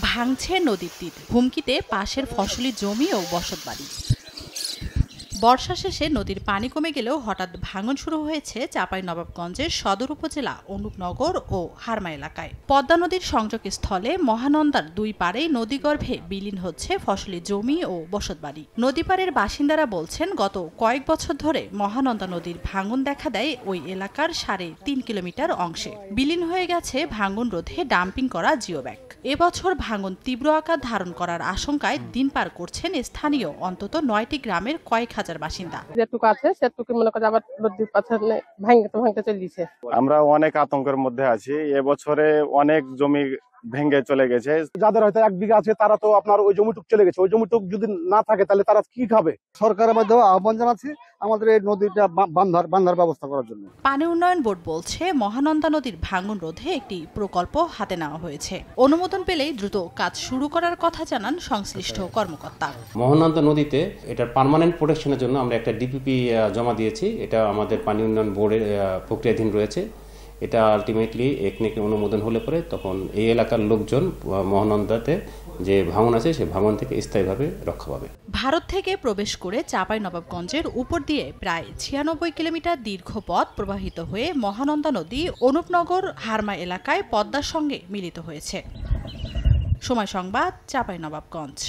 ভাঙছে নদীর তীর, হুমকিতে পাশের ফসলি জমি ও বসতবাড়ি। বর্ষা শেষে নদীর পানি কমে গেলেও হঠাৎ ভাঙন শুরু হয়েছে চাঁপাইনবাবগঞ্জের সদর উপজেলা অনুপনগর ও হারমা এলাকায়। পদ্মা নদীর সংযোগস্থলে মহানন্দার দুই পাড়ে নদীগর্ভে বিলীন হচ্ছে ফসলি জমি ও বসতবাড়ি। নদীপাড়ের বাসিন্দারা বলছেন, গত কয়েক বছর ধরে মহানন্দা নদীর ভাঙন দেখা দেয় ওই এলাকার 3.5 কিলোমিটার অংশে। বিলীন হয়ে গেছে ভাঙন রোধে ডাম্পিং করা জিওব্যাগ। এবছর ভাঙন তীব্র আকার ধারণ করার আশঙ্কায় দিন পার করছেন স্থানীয় অন্তত 9টি গ্রামের কয়েক হাজার বাসিন্দা। যেটুকু আছে সেটুকু মনে করে আবার নদীর পাশে ভাঙতে চলেছে। আমরা অনেক আতঙ্কের মধ্যে আছি। এবছরে অনেক জমি ভেঙে চলে গেছে। যাদের হয়তো 1 বিঘা আছে তারা তো আপনার ওই জমিটুক চলে গেছে। ওই জমিটুক যদি না থাকে তাহলে তারা কি খাবে? সরকারের মাধ্যমে আহ্বান জানাচ্ছি আমাদের এই নদীটা বাঁধার ব্যবস্থা করার জন্য। পানি উন্নয়ন বোর্ড বলছে, মহানন্দা নদীর ভাঙন রোধে একটি প্রকল্প হাতে নেওয়া হয়েছে। অনুমোদন পেলেই দ্রুত কাজ শুরু করার কথা জানান সংশ্লিষ্ট কর্মকর্তা। মহানন্দা নদীতে এটার পার্মানেন্ট প্রোটেকশনের জন্য আমরা একটা ডিপিপি জমা দিয়েছি। এটা আমাদের পানি উন্নয়ন বোর্ডের প্রক্রিয়াধীন রয়েছে। এটা আলটিমেটলি একনেকে অনুমোদন হলে পরে তখন এই এলাকার লোকজন মহানন্দাতে যে ভাঙন আছে সেই ভাঙন থেকে স্থায়ীভাবে রক্ষা পাবে। ভারত থেকে প্রবেশ করে চাঁপাইনবাবগঞ্জের উপর দিয়ে প্রায় 96 কিলোমিটার দীর্ঘ পথ প্রবাহিত হয়ে মহানন্দা নদী অনুপনগর হারমা এলাকায় পদ্মার সঙ্গে মিলিত হয়েছে। সময় সংবাদ, চাঁপাইনবাবগঞ্জ।